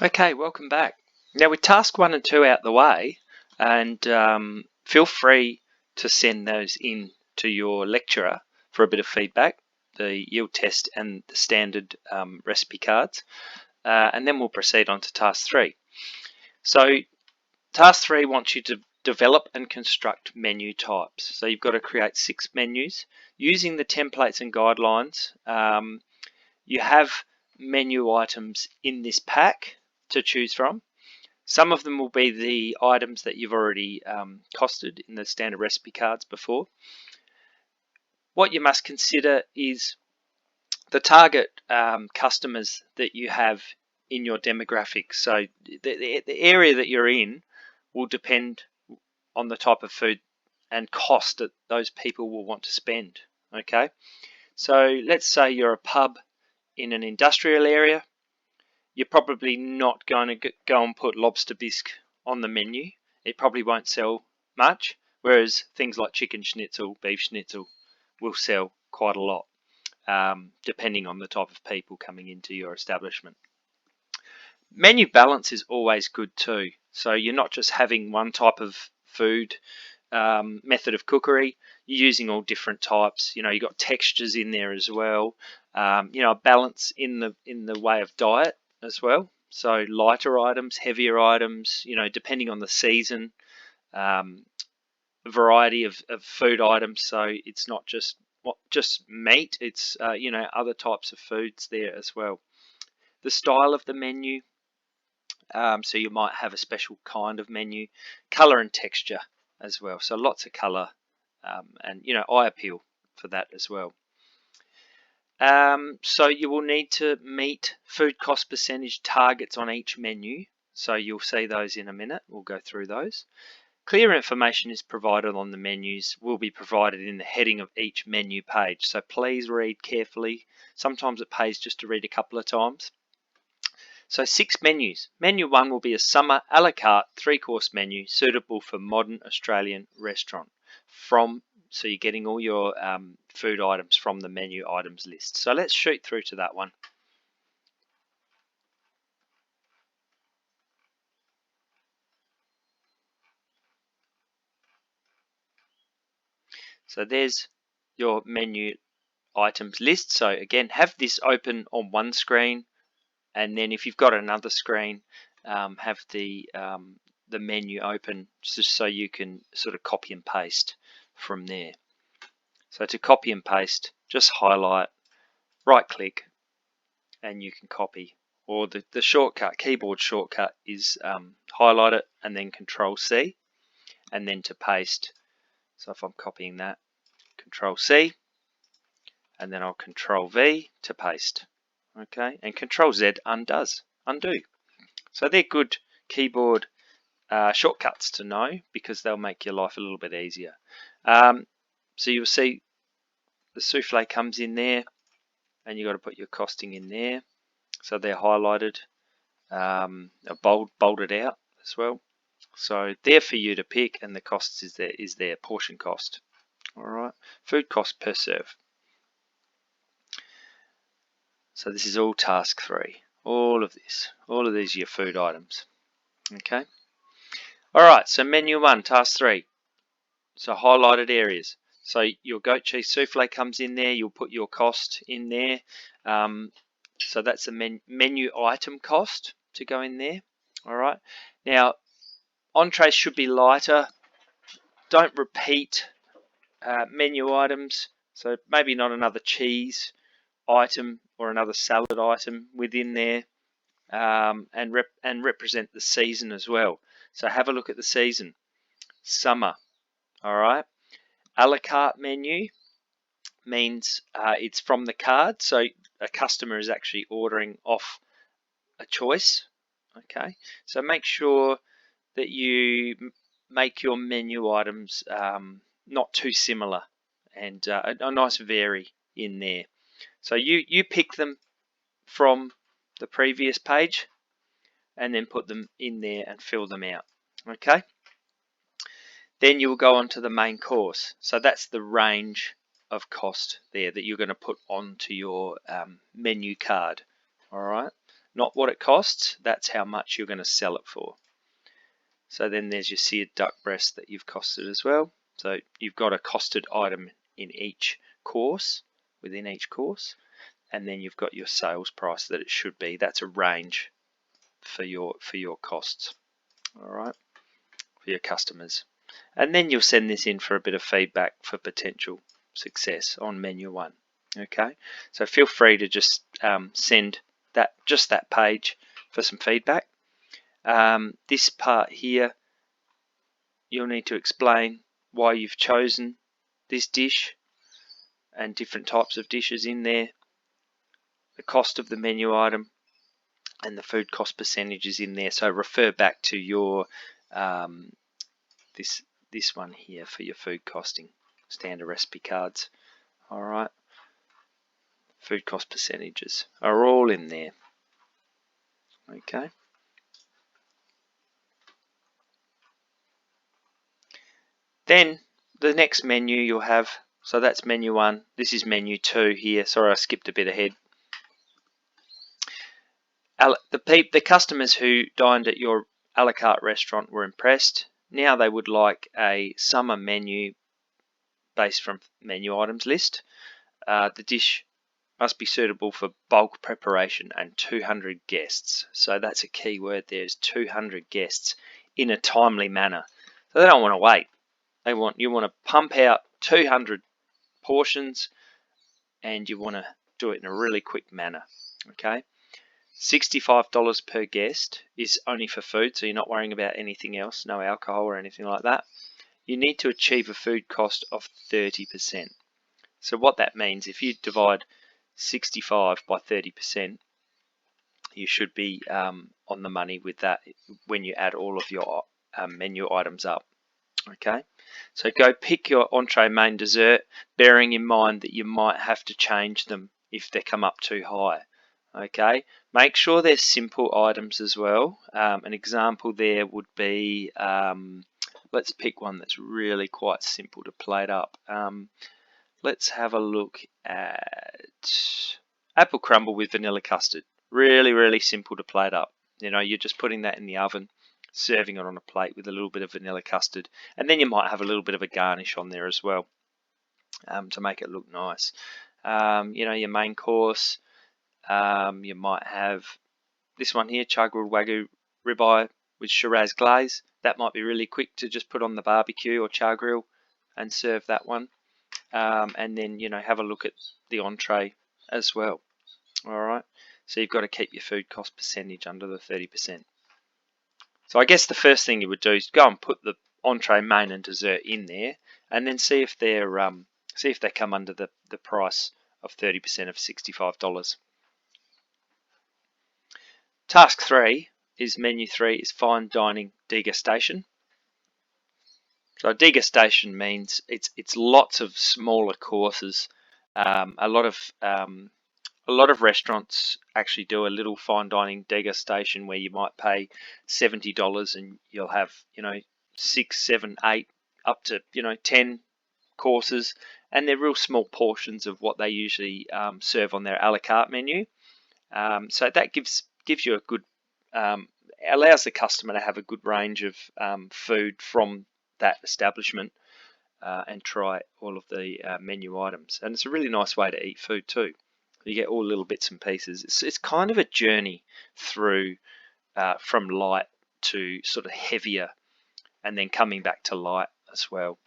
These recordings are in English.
Okay, welcome back. Now with task 1 and 2 out the way, and feel free to send those in to your lecturer for a bit of feedback, the yield test and the standard recipe cards, and then we'll proceed on to task 3. So task 3 wants you to develop and construct menu types. So you've got to create 6 menus using the templates and guidelines. You have menu items in this pack to choose from. Some of them will be the items that you've already costed in the standard recipe cards before. What you must consider is the target customers that you have in your demographics. So the area that you're in will depend on the type of food and cost that those people will want to spend. Okay, so let's say you're a pub in an industrial area. You're probably not going to go and put lobster bisque on the menu. It probably won't sell much, whereas things like chicken schnitzel, beef schnitzel will sell quite a lot, depending on the type of people coming into your establishment. Menu balance is always good too. So you're not just having one type of food method of cookery. You're using all different types. You've got textures in there as well. A balance in the way of diet as well. So lighter items, heavier items, depending on the season, variety of food items. So it's not just meat, it's other types of foods there as well. The style of the menu, so you might have a special kind of menu, color and texture as well. So lots of color and eye appeal for that as well. So you will need to meet food cost percentage targets on each menu. So you'll see those in a minute. We'll go through those. Clear information is provided on the menus, will be provided in the heading of each menu page. So please read carefully. Sometimes it pays just to read a couple of times. So 6 menus. Menu 1 will be a summer a la carte 3-course menu suitable for modern Australian restaurant. So you're getting all your food items from the menu items list. So let's shoot through to that one. So there's your menu items list. So again, have this open on one screen, and then if you've got another screen, have the menu open just so you can sort of copy and paste from there. So to copy and paste, just highlight, right click, and you can copy. Or the shortcut, keyboard shortcut is highlight it and then Control C, and then to paste. So if I'm copying that, Control C, and then I'll Control V to paste. Okay, and Control Z undo. So they're good keyboard shortcuts to know because they'll make your life a little bit easier. So you'll see the souffle comes in there, and you've got to put your costing in there. So they're highlighted, bolded out as well. So they're for you to pick, and the cost is there portion cost. All right, food cost per serve. So this is all task 3. All of these are your food items. Okay. All right. So menu 1, task 3. So highlighted areas. So your goat cheese souffle comes in there. You'll put your cost in there. So that's the menu item cost to go in there. All right. Now, entrees should be lighter. Don't repeat menu items. So maybe not another cheese item or another salad item within there, and represent the season as well. So have a look at the season. Summer. All right. A la carte menu means it's from the card, so a customer is actually ordering off a choice. Okay, so make sure that you make your menu items not too similar, and a nice vary in there. So you pick them from the previous page and then put them in there and fill them out. Okay, then you will go on to the main course. So that's the range of cost there that you're going to put onto your menu card. All right, not what it costs. That's how much you're going to sell it for. So then there's your seared duck breast that you've costed as well. So you've got a costed item in each course, within each course, and then you've got your sales price that it should be. That's a range for your costs, all right, for your customers. And then you'll send this in for a bit of feedback for potential success on menu 1. Okay, so feel free to just send that page for some feedback. This part here, you'll need to explain why you've chosen this dish and different types of dishes in there, the cost of the menu item, and the food cost percentages in there. So refer back to your this one here for your food costing standard recipe cards. All right, food cost percentages are all in there. Okay. Then the next menu you'll have, so that's menu 1. This is menu 2 here. Sorry, I skipped a bit ahead. The customers who dined at your a la carte restaurant were impressed. Now they would like a summer menu based from menu items list. The dish must be suitable for bulk preparation and 200 guests. So that's a key word there, is 200 guests in a timely manner. So they don't want to wait. You want to pump out 200 portions, and you want to do it in a really quick manner. Okay, $65 per guest is only for food, so you're not worrying about anything else, no alcohol or anything like that. You need to achieve a food cost of 30%. So what that means, if you divide 65 by 30%, you should be on the money with that when you add all of your menu items up. Okay, so go pick your entree, main, dessert, bearing in mind that you might have to change them if they come up too high. Okay, make sure they're simple items as well. An example there would be, let's pick one that's really quite simple to plate up. Let's have a look at apple crumble with vanilla custard. Really, really simple to plate up. You know, you're just putting that in the oven, serving it on a plate with a little bit of vanilla custard, and then you might have a little bit of a garnish on there as well to make it look nice. You know, your main course, you might have this one here, char-grilled wagyu ribeye with Shiraz glaze. That might be really quick to just put on the barbecue or char grill and serve that one. And then, you know, have a look at the entree as well. All right, so you've got to keep your food cost percentage under the 30%. So I guess the first thing you would do is go and put the entree, main, and dessert in there, and then see if they come under the price of 30% of $65. Task 3 is menu 3 is fine dining degustation. So degustation means it's lots of smaller courses. A lot of restaurants actually do a little fine dining degustation where you might pay $70 and you'll have, you know, 6, 7, 8, up to, you know, 10 courses, and they're real small portions of what they usually serve on their a la carte menu. So that gives you a good, allows the customer to have a good range of food from that establishment and try all of the menu items. And it's a really nice way to eat food too. You get all little bits and pieces. It's kind of a journey through from light to sort of heavier, and then coming back to light as well.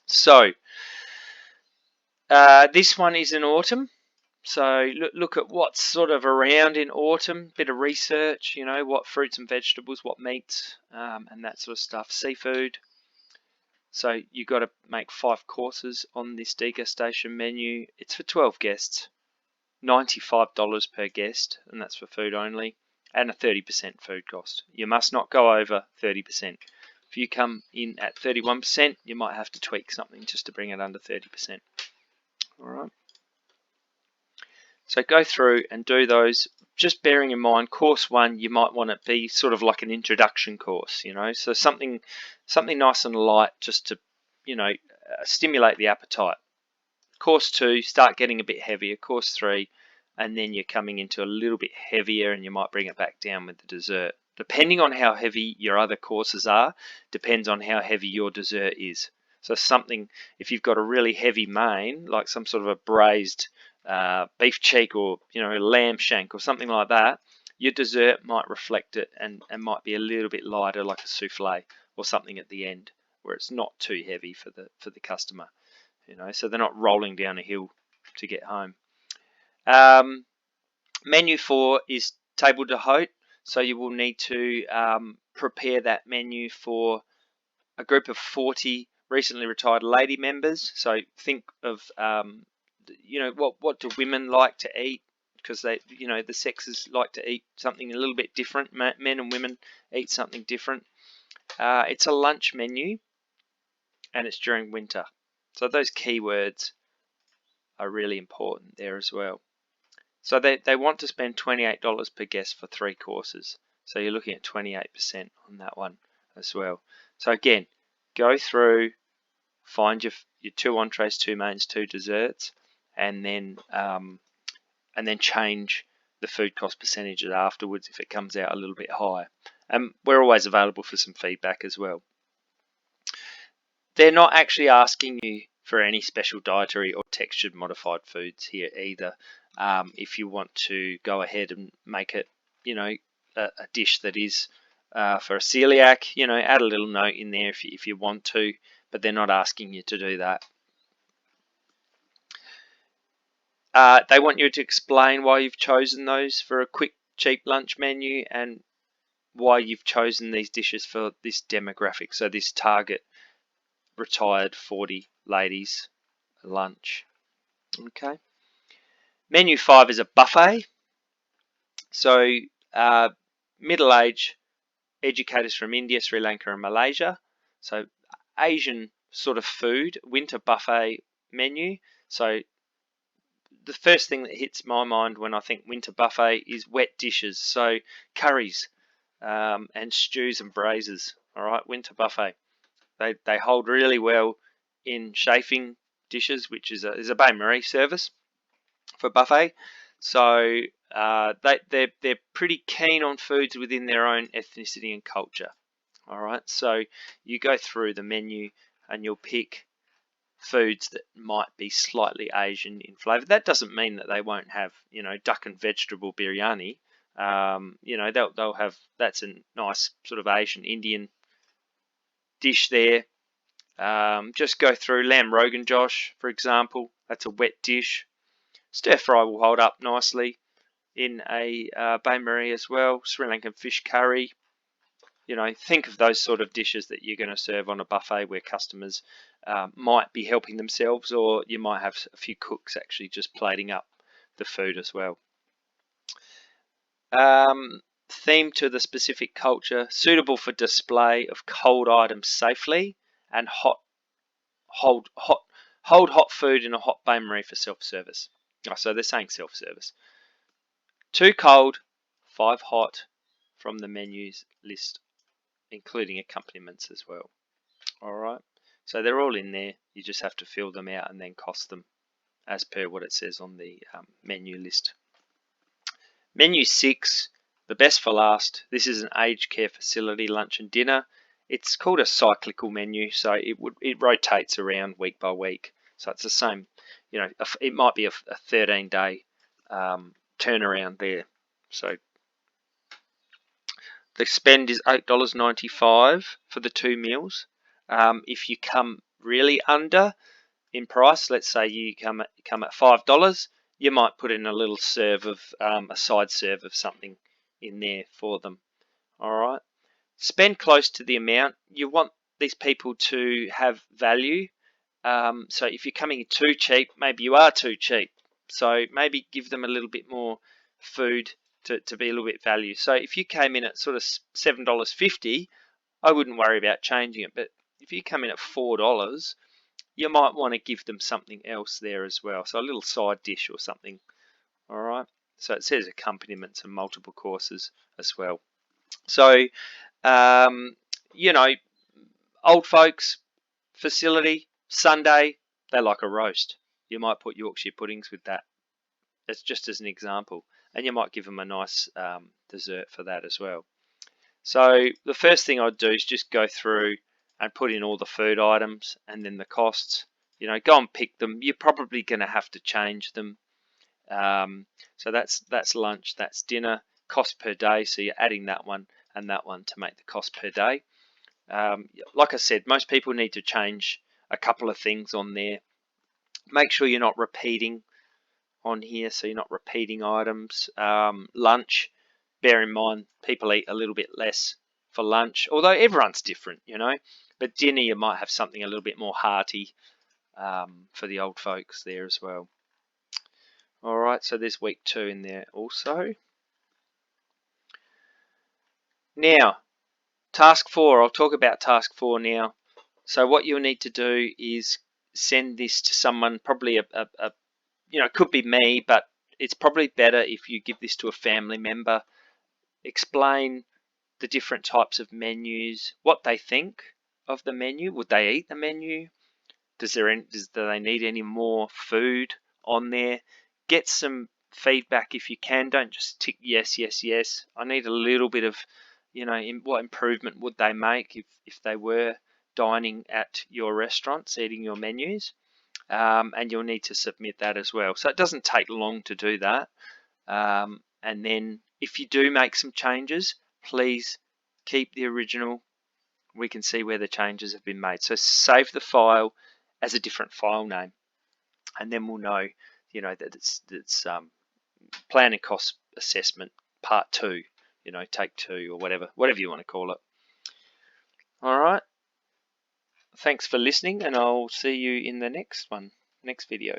So this one is in autumn. So look at what's sort of around in autumn, bit of research, you know, what fruits and vegetables, what meats, and that sort of stuff, seafood. So you've got to make 5 courses on this degustation menu. It's for 12 guests, $95 per guest, and that's for food only, and a 30% food cost. You must not go over 30%. If you come in at 31%, you might have to tweak something just to bring it under 30%. All right. So go through and do those, just bearing in mind course 1, you might want it to be sort of like an introduction course, you know, so something nice and light just to, you know, stimulate the appetite. Course 2, start getting a bit heavier. Course 3, and then you're coming into a little bit heavier, and you might bring it back down with the dessert. Depending on how heavy your other courses are, depends on how heavy your dessert is. So something, if you've got a really heavy main, like some sort of a braised beef cheek, or a lamb shank or something like that, your dessert might reflect it and might be a little bit lighter, like a souffle or something at the end, where it's not too heavy for the customer. So they're not rolling down a hill to get home. Menu 4 is table d'hote. So you will need to prepare that menu for a group of 40 recently retired lady members. So think of what do women like to eat, because they the sexes like to eat something a little bit different. Men and women eat something different. It's a lunch menu, and it's during winter. So those keywords are really important there as well. So they want to spend $28 per guest for 3 courses. So you're looking at 28% on that one as well. So again, go through, find your 2 entrees, 2 mains, 2 desserts, and then change the food cost percentages afterwards if it comes out a little bit higher. And we're always available for some feedback as well. They're not actually asking you for any special dietary or textured modified foods here either. If you want to go ahead and make it, a dish that is for a celiac, add a little note in there if you want to, but they're not asking you to do that. They want you to explain why you've chosen those for a quick, cheap lunch menu, and why you've chosen these dishes for this demographic, so this target retired 40 ladies lunch. Okay. Menu 5 is a buffet. So middle-aged educators from India, Sri Lanka and Malaysia. So Asian sort of food, winter buffet menu. So the first thing that hits my mind when I think winter buffet is wet dishes. So curries and stews and braises. All right, winter buffet. They hold really well in chafing dishes, which is a bain-marie service for buffet. So they're pretty keen on foods within their own ethnicity and culture. All right, so you go through the menu and you'll pick foods that might be slightly Asian in flavour. That doesn't mean that they won't have, duck and vegetable biryani. They'll have, that's a nice sort of Asian Indian dish there. Just go through lamb rogan josh, for example. That's a wet dish. Stir fry will hold up nicely in a bain-marie as well. Sri Lankan fish curry. Think of those sort of dishes that you're going to serve on a buffet where customers might be helping themselves, or you might have a few cooks actually just plating up the food as well. Theme to the specific culture, suitable for display of cold items safely, and hold hot food in a hot bain-marie for self-service. So they're saying self-service. 2 cold, 5 hot from the menus list, including accompaniments as well. All right, so they're all in there. You just have to fill them out and then cost them as per what it says on the menu list. Menu 6, the best for last. This is an aged care facility lunch and dinner. It's called a cyclical menu, so it rotates around week by week. So it's the same, it might be a 13-day turnaround there. So the spend is $8.95 for the 2 meals. If you come really under in price, let's say you come at $5, you might put in a little serve of a side serve of something in there for them. All right. Spend close to the amount. You want these people to have value. So if you're coming in too cheap, maybe you are too cheap. So maybe give them a little bit more food to be a little bit value. So if you came in at sort of $7.50, I wouldn't worry about changing it. But if you come in at $4, you might want to give them something else there as well. So a little side dish or something. All right. So it says accompaniments and multiple courses as well. So, old folks facility, Sunday, they like a roast. You might put Yorkshire puddings with that. That's just as an example, and you might give them a nice dessert for that as well. So the first thing I'd do is just go through and put in all the food items and then the costs. You know, go and pick them. You're probably going to have to change them. So that's lunch, that's dinner, cost per day. So you're adding that one and that one to make the cost per day. Like I said, most people need to change a couple of things on there. Make sure you're not repeating on here, so you're not repeating items. Lunch, bear in mind, people eat a little bit less for lunch, although everyone's different, you know. But dinner, you might have something a little bit more hearty for the old folks there as well. All right, so there's week 2 in there also. Now, task 4, I'll talk about task 4 now. So what you'll need to do is send this to someone, probably you know, it could be me, but it's probably better if you give this to a family member. Explain the different types of menus, what they think of the menu. Would they eat the menu? Do they need any more food on there? Get some feedback if you can. Don't just tick yes, yes, yes. I need a little bit of, you know, what improvement would they make if they were dining at your restaurants, eating your menus. And you'll need to submit that as well. So it doesn't take long to do that. And then if you do make some changes, please keep the original. We can see where the changes have been made. So save the file as a different file name, and then we'll know, you know, that it's plan and cost assessment part 2, you know, take 2 or whatever you want to call it. All right. Thanks for listening, and I'll see you in the next video.